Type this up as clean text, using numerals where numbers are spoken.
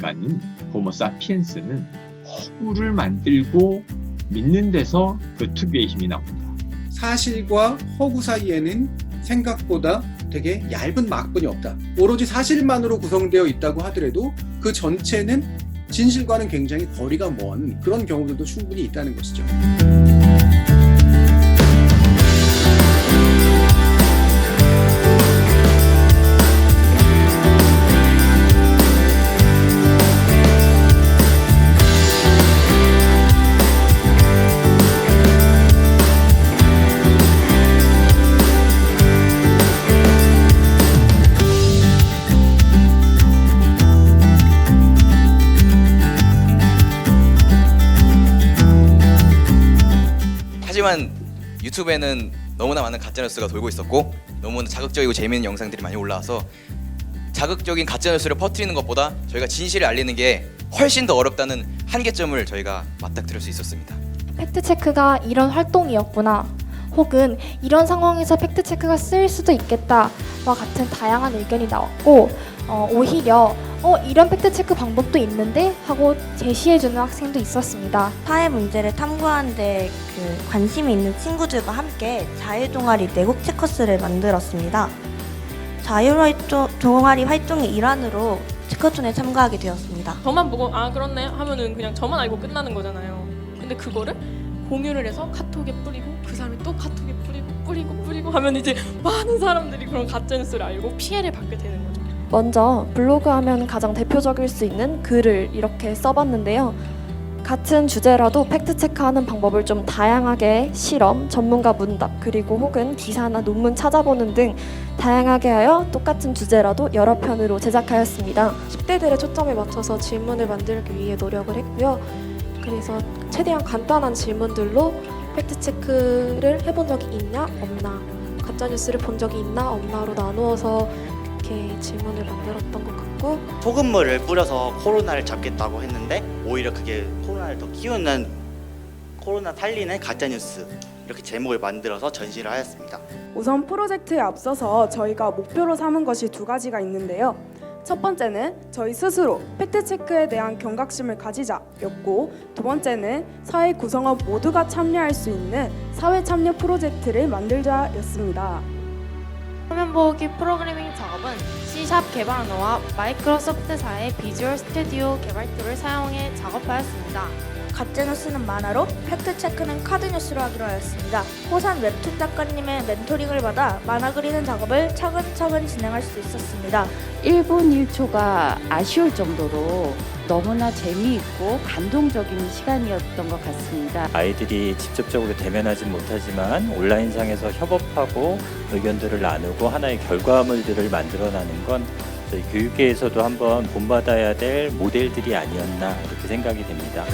인간은 호모사피엔스는 허구를 만들고 믿는 데서 그 특유의 힘이 나옵니다. 사실과 허구 사이에는 생각보다 되게 얇은 막분이 없다. 오로지 사실만으로 구성되어 있다고 하더라도 그 전체는 진실과는 굉장히 거리가 먼 그런 경우들도 충분히 있다는 것이죠. 하지만 유튜브에는 너무나 많은 가짜뉴스가 돌고 있었고 너무나 자극적이고 재미있는 영상들이 많이 올라와서 자극적인 가짜뉴스를 퍼뜨리는 것보다 저희가 진실을 알리는 게 훨씬 더 어렵다는 한계점을 저희가 맞닥뜨릴 수 있었습니다. 팩트체크가 이런 활동이었구나, 혹은 이런 상황에서 팩트체크가 쓰일 수도 있겠다와 같은 다양한 의견이 나왔고, 오히려 이런 팩트체크 방법도 있는데 하고 제시해주는 학생도 있었습니다. 사회 문제를 탐구하는 데 관심이 있는 친구들과 함께 자유동아리 내곡 체커스를 만들었습니다. 자유동아리 활동의 일환으로 체커존에 참가하게 되었습니다. 저만 보고 아 그렇네 하면은 그냥 저만 알고 끝나는 거잖아요. 근데 그거를 공유를 해서 카톡에 뿌리고 그 사람이 또 카톡에 뿌리고 하면 이제 많은 사람들이 그런 가짜뉴스를 알고 피해를 받게 되는 거죠. 먼저 블로그 하면 가장 대표적일 수 있는 글을 이렇게 써봤는데요. 같은 주제라도 팩트체크하는 방법을 좀 다양하게 실험, 전문가 문답, 그리고 혹은 기사나 논문 찾아보는 등 다양하게 하여 똑같은 주제라도 여러 편으로 제작하였습니다. 10대들의 초점에 맞춰서 질문을 만들기 위해 노력을 했고요. 그래서 최대한 간단한 질문들로 팩트체크를 해본 적이 있냐, 없나, 가짜뉴스를 본 적이 있나, 없나로 나누어서 이렇게 질문을 만들었던 것 같고, 소금물을 뿌려서 코로나를 잡겠다고 했는데 오히려 그게 코로나를 더 키우는, 코로나 살리는 가짜뉴스, 이렇게 제목을 만들어서 전시를 하였습니다. 우선 프로젝트에 앞서서 저희가 목표로 삼은 것이 두 가지가 있는데요. 첫 번째는 저희 스스로 팩트체크에 대한 경각심을 가지자였고, 두 번째는 사회 구성원 모두가 참여할 수 있는 사회 참여 프로젝트를 만들자였습니다. 화면 보기 프로그래밍 작업은 C# 개발 언어와 마이크로소프트사의 비주얼 스튜디오 개발 툴을 사용해 작업하였습니다. 가짜뉴스는 만화로, 팩트체크는 카드뉴스로 하기로 하였습니다. 호산 웹툰 작가님의 멘토링을 받아 만화 그리는 작업을 차근차근 진행할 수 있었습니다. 1분 1초가 아쉬울 정도로 너무나 재미있고 감동적인 시간이었던 것 같습니다. 아이들이 직접적으로 대면하진 못하지만 온라인상에서 협업하고 의견들을 나누고 하나의 결과물들을 만들어내는 건 저희 교육계에서도 한번 본받아야 될 모델들이 아니었나 이렇게 생각이 됩니다.